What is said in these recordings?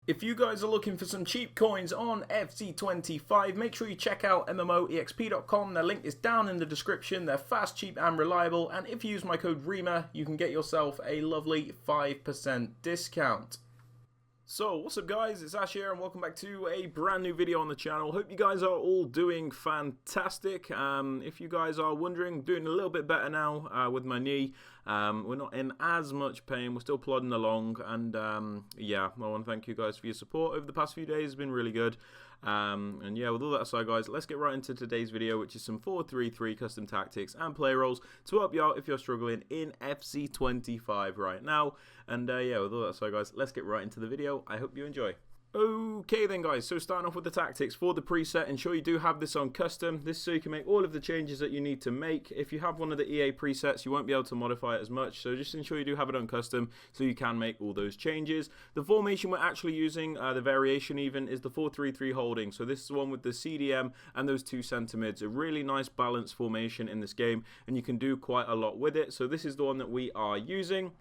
If you guys are looking for some cheap coins on FC25, make sure you check out MMOEXP.com. Their link is down in the description. They're fast, cheap, and reliable. And if you use my code Rema, you can get yourself a lovely 5% discount. So, what's up guys, it's Ash here and welcome back to a brand new video on the channel. Hope you guys are all doing fantastic. If you guys are wondering, doing a little bit better now with my knee. We're not in as much pain, we're still plodding along, and yeah, I want to thank you guys for your support over the past few days. It's been really good. And yeah, with all that aside guys, let's get right into today's video, which is some 4-3-3 custom tactics and play roles to help you out if you're struggling in FC25 right now. And yeah, with all that aside guys, let's get right into the video. I hope you enjoy. Okay then guys, so starting off with the tactics for the preset, ensure you do have this on custom. This is so you can make all of the changes that you need to make. If you have one of the EA presets, you won't be able to modify it as much, so just ensure you do have it on custom so you can make all those changes. The formation we're actually using, the variation even, is the 4-3-3 holding. So this is the one with the CDM and those two centre mids. A really nice balanced formation in this game, and you can do quite a lot with it. So this is the one that we are using.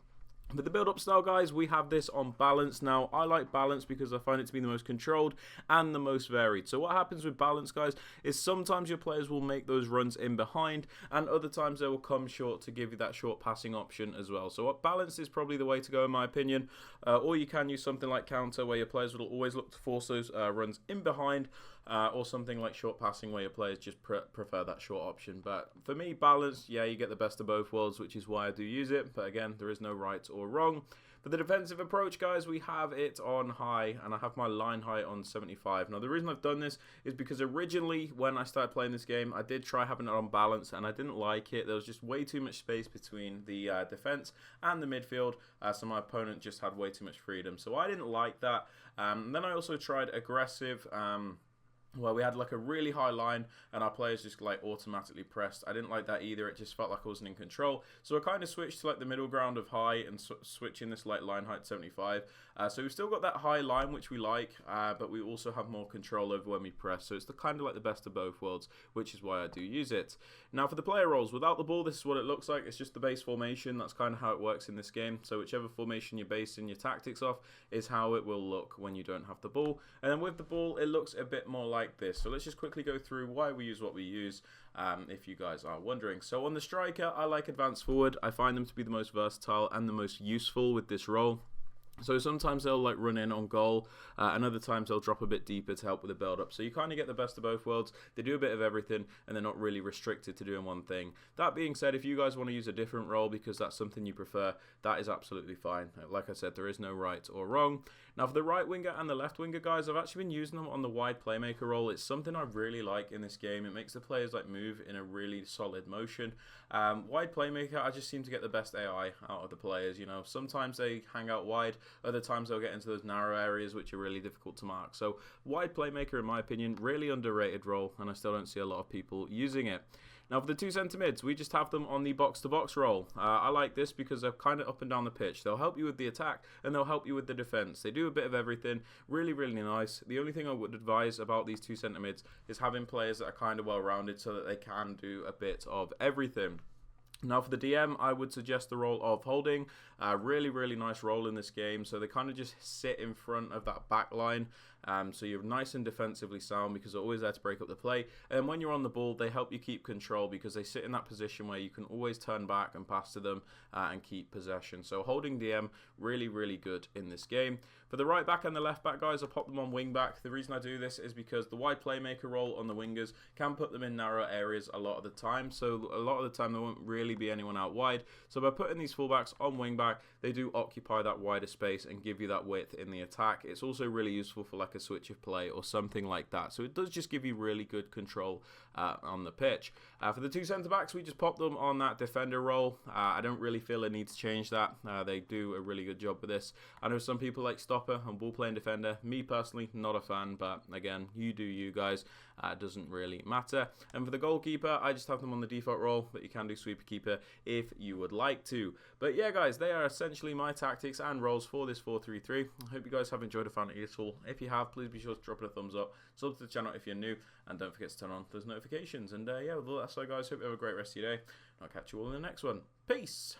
With the build-up style guys, we have this on balance. Now, I like balance because I find it to be the most controlled and the most varied. So what happens with balance guys is sometimes your players will make those runs in behind, and other times they will come short to give you that short passing option as well. So what balance is probably the way to go in my opinion. Or you can use something like counter, where your players will always look to force those runs in behind, or something like short passing where your players just prefer that short option. But for me, balance, yeah, you get the best of both worlds, which is why I do use it. But again, there is no right or wrong. For the defensive approach guys, we have it on high, and I have my line height on 75. Now the reason I've done this is because originally when I started playing this game, I did try having it on balance and I didn't like it. There was just way too much space between the defense and the midfield, so my opponent just had way too much freedom, so I didn't like that. Then I also tried aggressive, well, we had like a really high line and our players just like automatically pressed. I didn't like that either. It just felt like I wasn't in control. So I kind of switched to like the middle ground of high and switching this like line height 75. So we've still got that high line, which we like, but we also have more control over when we press. So it's the kind of like the best of both worlds, which is why I do use it. Now for the player roles, without the ball, this is what it looks like. It's just the base formation. That's kind of how it works in this game. So whichever formation you're basing your tactics off is how it will look when you don't have the ball. And then with the ball, it looks a bit more like this. So let's just quickly go through why we use what we use, if you guys are wondering. So on the striker, I like advanced forward. I find them to be the most versatile and the most useful with this role. So sometimes they'll like run in on goal, and other times they'll drop a bit deeper to help with the build-up. So you kind of get the best of both worlds. They do a bit of everything, and they're not really restricted to doing one thing. That being said, if you guys want to use a different role because that's something you prefer, that is absolutely fine. Like I said, there is no right or wrong. Now for the right winger and the left winger guys, I've actually been using them on the wide playmaker role. It's something I really like in this game. It makes the players like move in a really solid motion. Wide playmaker, I just seem to get the best AI out of the players. You know, sometimes they hang out wide. Other times they'll get into those narrow areas which are really difficult to mark. So wide playmaker, in my opinion, really underrated role, and I still don't see a lot of people using it. Now for the two centre mids, we just have them on the box-to-box role. I like this because they're kind of up and down the pitch. They'll help you with the attack and they'll help you with the defence. They do a bit of everything. Really, really nice. The only thing I would advise about these two centre mids is having players that are kind of well-rounded so that they can do a bit of everything. Now for the DM, I would suggest the role of holding. Really, really nice role in this game. So they kind of just sit in front of that back line. So you're nice and defensively sound because they're always there to break up the play. And when you're on the ball, they help you keep control because they sit in that position where you can always turn back and pass to them and keep possession. So holding DM, really, really good in this game. For the right back and the left back guys, I pop them on wing back. The reason I do this is because the wide playmaker role on the wingers can put them in narrow areas a lot of the time. So a lot of the time there won't really be anyone out wide. So by putting these fullbacks on wing back, they do occupy that wider space and give you that width in the attack. It's also really useful for like a switch of play or something like that. So it does just give you really good control on the pitch. For the two centre backs, we just pop them on that defender role. I don't really feel a need to change that. They do a really good job with this. I know some people like stopper and ball playing defender. Me personally, not a fan, but again, you do you guys. Doesn't really matter. And for the goalkeeper, I just have them on the default role, but you can do sweeper keeper if you would like to. But yeah guys, they are essentially my tactics and roles for this 4-3-3. I hope you guys have enjoyed and found it useful. If you have, please be sure to drop it a thumbs up, sub to the channel if you're new, and don't forget to turn on those notifications. And yeah, with all that aside guys, hope you have a great rest of your day, and I'll catch you all in the next one. Peace!